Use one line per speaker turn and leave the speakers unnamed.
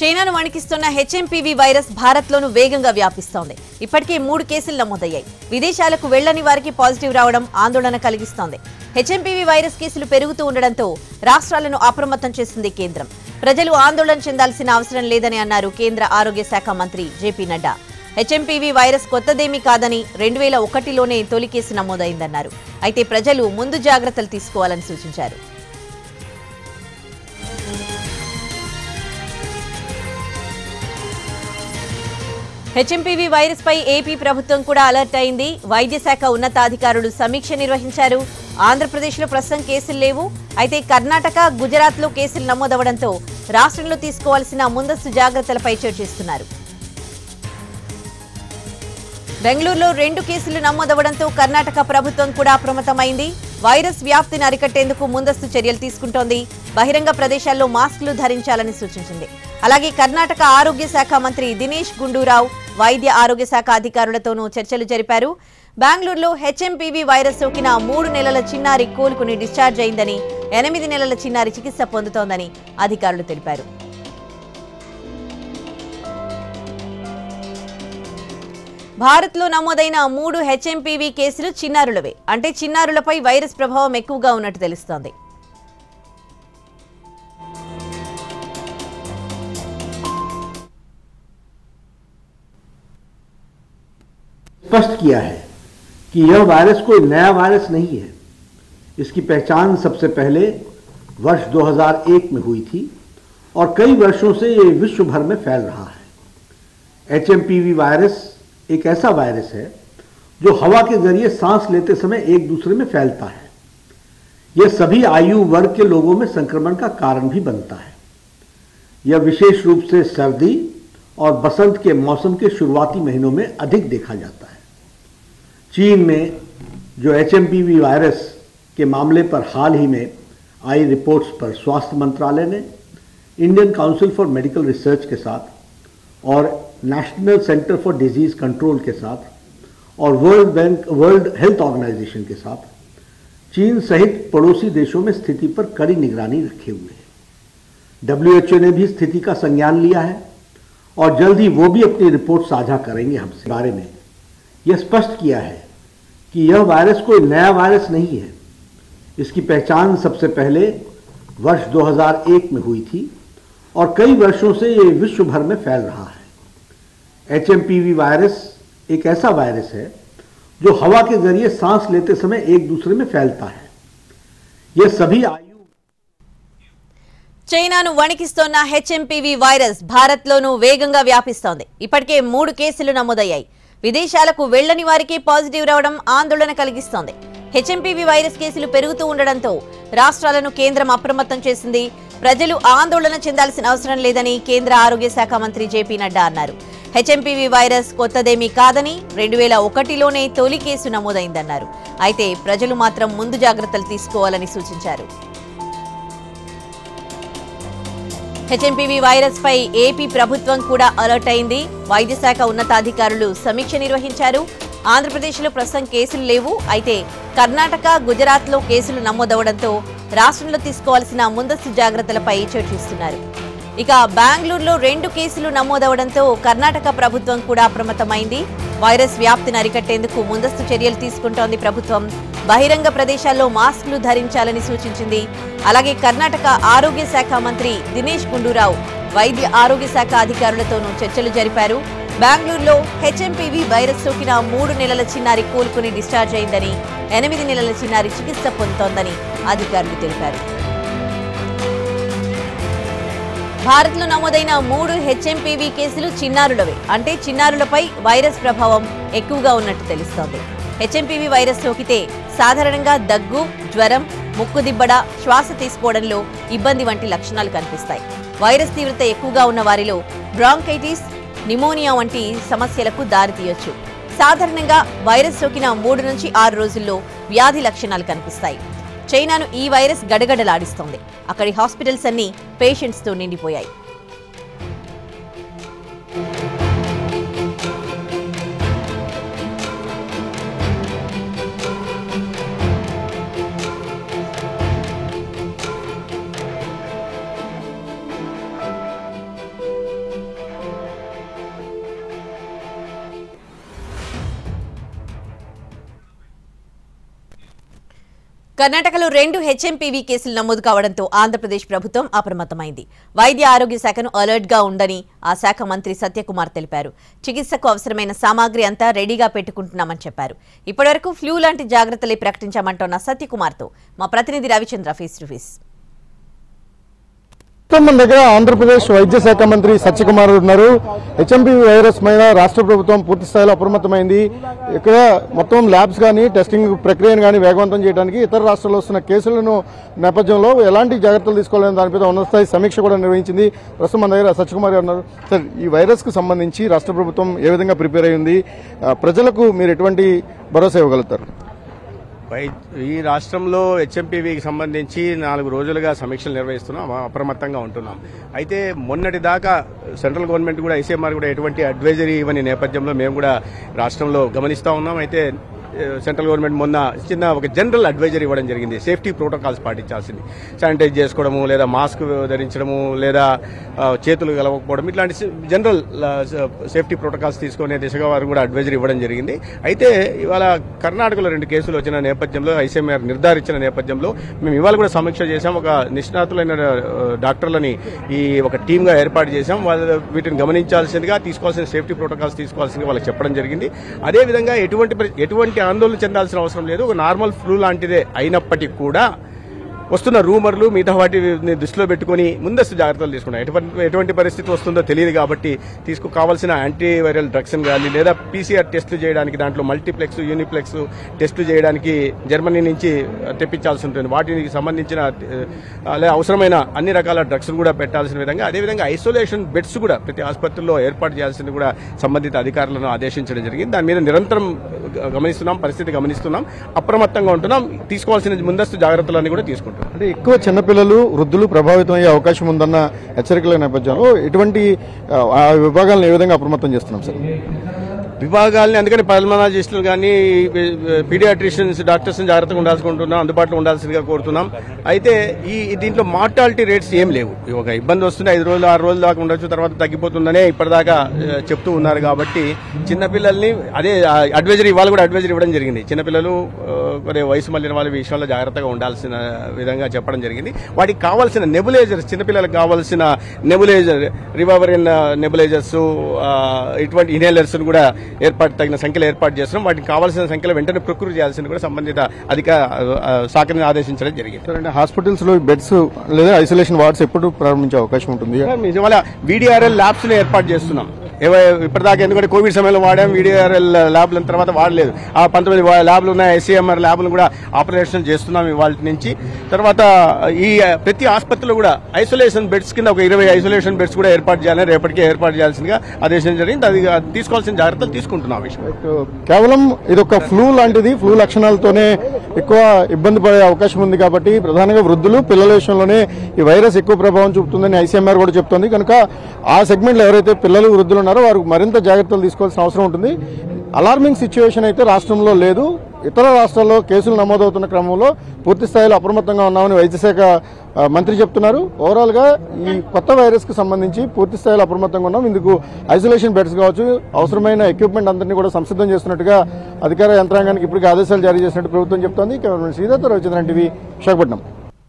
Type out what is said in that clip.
చైనాను వణికిస్తున్న HMPV virus భారత్లోనూ వేగంగా వ్యాపిస్తోంది. ఇప్పటికే 3 కేసులు నమోదయ్యాయి. విదేశాలకు వెళ్లని వారికి పాజిటివ్ రావడం ఆందోళన కలిగిస్తోంది. హెచ్ఎంపీవీ వైరస్ కేసులు పెరుగుతూ ఉండడంతో రాష్ట్రాలను అప్రమత్తం చేసింది కేంద్రం. ప్రజలు ఆందోళన చెందాల్సిన అవసరం లేదని అన్నారు కేంద్ర ఆరోగ్య శాఖ మంత్రి జేపీ నడ్డా. హెచ్ఎంపీవీ వైరస్ కొత్తదేమీ కాదని 2001లోనే తొలి కేసు నమోదైందన్నారు. అయితే ప్రజలు ముందు జాగ్రత్తలు తీసుకోవాలని సూచించారు. హెచ్ఎంపీవీ వైరస్ పై ఏపీ ప్రభుత్వం కూడా అలర్ట్ అయింది. వైద్య శాఖ ఉన్నతాధికారులు సమీక్ష నిర్వహించారు. ఆంధ్రప్రదేశ్లో ప్రస్తుతం కేసులు లేవు. అయితే కర్ణాటక, గుజరాత్లో కేసులు నమోదవడంతో రాష్ట్రంలో తీసుకోవాల్సిన ముందస్తు జాగ్రత్తలపై చర్చిస్తున్నారు. బెంగళూరులో 2 కేసులు నమోదవడంతో కర్ణాటక ప్రభుత్వం కూడా అప్రమత్తమైంది. వైరస్ వ్యాప్తిని అరికట్టేందుకు ముందస్తు చర్యలు తీసుకుంటోంది. బహిరంగ ప్రదేశాల్లో మాస్కులు ధరించాలని సూచించింది. అలాగే కర్ణాటక ఆరోగ్య శాఖ మంత్రి దినేష్ గుండూరావు వైద్య ఆరోగ్య శాఖ అధికారులతోనూ చర్చలు జరిపారు. బెంగళూరులో హెచ్ఎంపీవీ వైరస్ సోకిన 3 నెలల చిన్నారి కోలుకుని డిశ్చార్జ్ అయిందని, 8 నెలల చిన్నారి చికిత్స పొందుతోందని అధికారులు తెలిపారు. భారత్లో నమోదైన 3 హెచ్ఎంపీవీ కేసులు చిన్నారులవే. అంటే చిన్నారులపై వైరస్ ప్రభావం ఎక్కువగా ఉన్నట్టు తెలుస్తోంది.
स्पष्ट किया है कि यह वायरस कोई नया वायरस नहीं है। इसकी पहचान सबसे पहले वर्ष 2001 में हुई थी और कई वर्षों से ये विश्व भर में फैल रहा है। एचएमपीवी वायरस एक ऐसा वायरस है जो हवा के जरिए सांस लेते समय एक दूसरे में फैलता है। यह सभी आयु वर्ग के लोगों में संक्रमण का कारण भी बनता है। यह विशेष रूप से सर्दी और बसंत के मौसम के शुरुआती महीनों में अधिक देखा जाता है। चीन में जो एचएमपीवी वायरस के मामले पर हाल ही में आई रिपोर्ट्स पर स्वास्थ्य मंत्रालय ने Indian council for medical research के साथ और national centre for disease control के साथ और वर्ल्ड हेल्थ ऑर्गेनाइजेशन के साथ चीन सहित पड़ोसी देशों में स्थिति पर कड़ी निगरानी रखे हुए हैं। WHO ने भी स्थिति का संज्ञान लिया है और जल्द ही वो भी अपनी रिपोर्ट साझा करेंगे हमसे। बारे में यह स्पष्ट किया है कि यह वायरस कोई नया वायरस नहीं है। इसकी पहचान सबसे पहले वर्ष 2001 में हुई थी और कई वर्षों से ये विश्व भर में फैल रहा है। एचएमपीवी वायरस एक ऐसा वायरस है जो हवा के जरिए सांस लेते समय एक दूसरे में फैलता है। यह सभी आयु
చైనాను వణికిస్తున్న హెచ్ఎంపీవీ వైరస్ భారత్లోనూ వేగంగా వ్యాపిస్తోంది. ఇప్పటికే 3 కేసులు నమోదయ్యాయి. విదేశాలకు వెళ్లని వారికి పాజిటివ్ రావడం ఆందోళన కలిగిస్తోంది. హెచ్ఎంపీవీ వైరస్ కేసులు పెరుగుతూ ఉండడంతో రాష్ట్రాలను కేంద్రం అప్రమత్తం చేసింది. ప్రజలు ఆందోళన చెందాల్సిన అవసరం లేదని కేంద్ర ఆరోగ్య శాఖ మంత్రి జేపీ నడ్డా అన్నారు. హెచ్ఎంపీవీ వైరస్ కొత్తదేమీ కాదని 2001లోనే తొలి కేసు నమోదైందన్నారు. అయితే ప్రజలు మాత్రం ముందు జాగ్రత్తలు తీసుకోవాలని సూచించారు. హెచ్ఎంపీవీ వైరస్ పై ఏపీ ప్రభుత్వం కూడా అలర్ట్ అయింది. వైద్య శాఖ ఉన్నతాధికారులు సమీక్ష నిర్వహించారు. ఆంధ్రప్రదేశ్లో ప్రస్తుతం కేసులు లేవు. అయితే కర్ణాటక, గుజరాత్లో కేసులు నమోదవడంతో రాష్ట్రంలో తీసుకోవాల్సిన ముందస్తు జాగ్రత్తలపై చర్చిస్తున్నారు. ఇక బెంగళూరులో 2 కేసులు నమోదవడంతో కర్ణాటక ప్రభుత్వం కూడా అప్రమత్తమైంది. వైరస్ వ్యాప్తిని అరికట్టేందుకు ముందస్తు చర్యలు తీసుకుంటోంది ప్రభుత్వం. బహిరంగ ప్రదేశాల్లో మాస్కులు ధరించాలని సూచించింది. అలాగే కర్ణాటక ఆరోగ్య శాఖ మంత్రి దినేష్ గుండూరావు వైద్య ఆరోగ్య శాఖ అధికారులతోనూ చర్చలు జరిపారు. బెంగళూరులో హెచ్ఎంపీవీ వైరస్ సోకిన 3 నెలల చిన్నారి కోలుకుని డిశ్చార్జ్ అయిందని, 8 నెలల చిన్నారి చికిత్స పొందుతోందని అధికారులు తెలిపారు. భారత్లో నమోదైన 3 హెచ్ఎంపీవీ కేసులు చిన్నారులవే. అంటే చిన్నారులపై వైరస్ ప్రభావం ఎక్కువగా ఉన్నట్టు తెలుస్తోంది. హెచ్ఎంపీవీ వైరస్ సోకితే సాధారణంగా దగ్గు, జ్వరం, ముక్కుదిబ్బడ, శ్వాస తీసుకోవడంలో ఇబ్బంది వంటి లక్షణాలు కనిపిస్తాయి. వైరస్ తీవ్రత ఎక్కువగా ఉన్న వారిలో బ్రాంకైటిస్, నిమోనియా వంటి సమస్యలకు దారితీయొచ్చు. సాధారణంగా వైరస్ సోకిన 3 నుంచి 6 రోజుల్లో వ్యాధి లక్షణాలు కనిపిస్తాయి. చైనాను ఈ వైరస్ గడగడలాడిస్తోంది. అక్కడి హాస్పిటల్స్ అన్ని పేషెంట్స్తో నిండిపోయాయి. కర్ణాటకలో 2 హెచ్ఎంపీవీ కేసులు నమోదు కావడంతో ఆంధ్రప్రదేశ్ ప్రభుత్వం అప్రమత్తమైంది. వైద్య ఆరోగ్య శాఖను అలర్ట్ గా ఉండని ఆ శాఖ మంత్రి సత్యకుమార్ తెలిపారు. చికిత్సకు అవసరమైన సామాగ్రి అంతా రెడీగా పెట్టుకుంటున్నామని చెప్పారు. ఇప్పటివరకు ఫ్లూ లాంటి జాగ్రత్తలే ప్రకటించామంటున్న సత్యకుమార్తో మా ప్రతినిధి రవిచంద్ర ఫేస్ టు ఫేస్.
మన దగ్గర ఆంధ్రప్రదేశ్ వైద్య శాఖ మంత్రి సత్యకుమార్ ఉన్నారు. హెచ్ఎంపీవీ వైరస్ మీద రాష్ట్ర ప్రభుత్వం పూర్తి స్థాయిలో అప్రమత్తమైంది. ఇక్కడ మొత్తం ల్యాబ్స్ కానీ టెస్టింగ్ ప్రక్రియను కానీ వేగవంతం చేయడానికి ఇతర రాష్ట్రాల్లో వస్తున్న కేసులను నేపథ్యంలో ఎలాంటి జాగ్రత్తలు తీసుకోవాలని దాని మీద ఉన్నత స్థాయి సమీక్ష కూడా నిర్వహించింది. ప్రస్తుతం మన దగ్గర సత్యకుమార్ గారు ఉన్నారు. సార్, ఈ వైరస్ కు సంబంధించి రాష్ట్ర ప్రభుత్వం ఏ విధంగా ప్రిపేర్ అయ్యింది, ప్రజలకు మీరు ఎటువంటి భరోసా ఇవ్వగలుగుతారు?
ఈ రాష్ట్రంలో హెచ్ఎంపీవీకి సంబంధించి 4 రోజులుగా సమీక్షలు నిర్వహిస్తున్నాం, అప్రమత్తంగా ఉంటున్నాం. అయితే మొన్నటి దాకా సెంట్రల్ గవర్నమెంట్ కూడా ఐసీఎంఆర్ కూడా ఎటువంటి అడ్వైజరీ ఇవ్వని నేపథ్యంలో మేము కూడా రాష్ట్రంలో గమనిస్తూ ఉన్నాం. అయితే సెంట్రల్ గవర్నమెంట్ మొన్న చిన్న ఒక జనరల్ అడ్వైజరీ ఇవ్వడం జరిగింది. సేఫ్టీ ప్రోటోకాల్స్ పాటించాల్సింది, శానిటైజ్ చేసుకోవడము, లేదా మాస్క్ ధరించడము, లేదా చేతులు కలవకపోవడం, ఇట్లాంటి జనరల్ సేఫ్టీ ప్రోటోకాల్స్ తీసుకునే దిశగా వారు కూడా అడ్వైజరీ ఇవ్వడం జరిగింది. అయితే ఇవాళ కర్ణాటకలో 2 కేసులు వచ్చిన నేపథ్యంలో ఐసీఎంఆర్ నిర్ధారించిన నేపథ్యంలో మేము ఇవాళ కూడా సమీక్ష చేశాం. ఒక నిష్ణాతులైన డాక్టర్లని ఒక టీమ్గా ఏర్పాటు చేశాం. వాళ్ళు వీటిని గమనించాల్సిందిగా, తీసుకోవాల్సిన సేఫ్టీ ప్రోటోకాల్స్ తీసుకోవాల్సిందిగా వాళ్ళకి చెప్పడం జరిగింది. అదేవిధంగా ఎటువంటి ఆందోళన చెందాల్సిన అవసరం లేదు. ఒక నార్మల్ ఫ్లూ లాంటిదే అయినప్పటికీ కూడా వస్తున్న రూమర్లు మిగతా వాటిని దృష్టిలో పెట్టుకుని ముందస్తు జాగ్రత్తలు తీసుకున్నాం. ఎటువంటి పరిస్థితి వస్తుందో తెలియదు కాబట్టి కావాల్సిన యాంటీవైరల్ డ్రగ్స్ కానీ, లేదా పీసీఆర్ టెస్టులు చేయడానికి దాంట్లో మల్టీప్లెక్స్, యూనిప్లెక్స్ టెస్టులు చేయడానికి జర్మనీ నుంచి తెప్పించాల్సి ఉంటుంది. వాటికి సంబంధించిన అవసరమైన అన్ని రకాల డ్రగ్స్ కూడా పెట్టాల్సిన విధంగా, అదేవిధంగా ఐసోలేషన్ బెడ్స్ కూడా ప్రతి ఆసుపత్రిలో ఏర్పాటు చేయాల్సింది కూడా సంబంధిత అధికారులను ఆదేశించడం జరిగింది. దాని మీద నిరంతరం గమనిస్తున్నాం, పరిస్థితి గమనిస్తున్నాం, అప్రమత్తంగా ఉంటున్నాం. తీసుకోవాల్సిన ముందస్తు జాగ్రత్తలన్నీ కూడా తీసుకుంటున్నాం.
అంటే ఎక్కువ చిన్నపిల్లలు, వృద్ధులు ప్రభావితం అయ్యే అవకాశం ఉందన్న హెచ్చరికల నేపథ్యంలో ఎటువంటి విభాగాలను ఏ విధంగా అప్రమత్తం చేస్తున్నాం సార్?
విభాగాల్ని అందుకని పల్మనాలజిస్టులు కానీ, పీడియాట్రిషియన్స్, డాక్టర్స్ జాగ్రత్తగా ఉండాల్సుకుంటున్నాం, అందుబాటులో ఉండాల్సిందిగా కోరుతున్నాం. అయితే దీంట్లో మార్టాలిటీ రేట్స్ ఏం లేవు. ఒక ఇబ్బంది వస్తుంది, 5 రోజులు 6 రోజుల దాకా ఉండొచ్చు, తర్వాత తగ్గిపోతుందనే ఇప్పటిదాకా చెప్తూ ఉన్నారు. కాబట్టి చిన్నపిల్లల్ని అదే అడ్వైజరీ ఇవాళ కూడా అడ్వైజరీ ఇవ్వడం జరిగింది. చిన్నపిల్లలు వయసు మళ్ళిన వాళ్ళ విషయంలో జాగ్రత్తగా ఉండాల్సిన విధంగా చెప్పడం జరిగింది. వాటికి కావాల్సిన నెబులైజర్స్, చిన్నపిల్లలకు కావాల్సిన నెబులైజర్, రివైవరిన్ నెబులైజర్స్, ఇటువంటి ఇన్హేలర్స్ కూడా తగిన సంఖ్యలో ఏర్పాటు చేస్తున్నాం. వాటికి కావాల్సిన సంఖ్యలో వెంటనే ప్రకృతి చేయాల్సింది కూడా సంబంధిత శాఖని ఆదేశించడం జరిగింది.
హాస్పిటల్స్ లో బెడ్స్ లేదా ఐసోలేషన్ వార్డ్స్ ఎప్పుడు ప్రారంభించే అవకాశం ఉంటుంది?
ఇవాళ VDRL ల్యాబ్స్ ని ఏర్పాటు చేస్తున్నాం. ఇప్పటిదాకా ఎందుకంటే కోవిడ్ సమయంలో వాడాం, VDRL ల్యాబ్ల తర్వాత వాడలేదు. ఆ 19 ల్యాబ్లు ఉన్నాయి, ఐసీఎంఆర్ ల్యాబ్లు కూడా ఆపరేషన్ చేస్తున్నాం ఇవాళ నుంచి. తర్వాత ఈ ప్రతి ఆసుపత్రిలో కూడా ఐసోలేషన్ బెడ్స్ కింద ఒక 20 ఐసోలేషన్ బెడ్స్ కూడా ఏర్పాటు చేయాలని రేపటికే ఏర్పాటు చేయాల్సిందిగా ఆదేశించడం జరిగింది. అది తీసుకోవాల్సిన జాగ్రత్తలు తీసుకుంటున్నాం.
కేవలం ఇదొక ఫ్లూ లాంటిది, ఫ్లూ లక్షణాలతోనే ఎక్కువ ఇబ్బంది పడే అవకాశం ఉంది కాబట్టి ప్రధానంగా వృద్ధులు, పిల్లల విషయంలోనే ఈ వైరస్ ఎక్కువ ప్రభావం చూపుతుందని ఐసీఎంఆర్ కూడా చెప్తోంది. కనుక ఆ సెగ్మెంట్లో ఎవరైతే పిల్లలు, వృద్ధులు ఉన్నారో వారు మరింత జాగ్రత్తలు తీసుకోవాల్సిన అవసరం ఉంటుంది. అలార్మింగ్ సిచ్యువేషన్ అయితే రాష్ట్రంలో లేదు. ఇతర రాష్ట్రాల్లో కేసులు నమోదవుతున్న క్రమంలో పూర్తి స్థాయిలో అప్రమత్తంగా ఉన్నామని వైద్యశాఖ మంత్రి చెప్తున్నారు. ఓవరాల్ గా ఈ కొత్త వైరస్ కు సంబంధించి పూర్తి స్థాయిలో అప్రమత్తంగా ఉన్నాం. ఇందుకు ఐసోలేషన్ బెడ్స్ కావచ్చు, అవసరమైన ఎక్విప్మెంట్ అందరినీ కూడా సంసిద్ధం చేస్తున్నట్టుగా అధికార యంత్రాంగానికి ఇప్పటికే ఆదేశాలు జారీ చేసినట్టు ప్రభుత్వం చెప్తోంది. Cameraman Sridhar, Ravichandran TV, Visakhapatnam.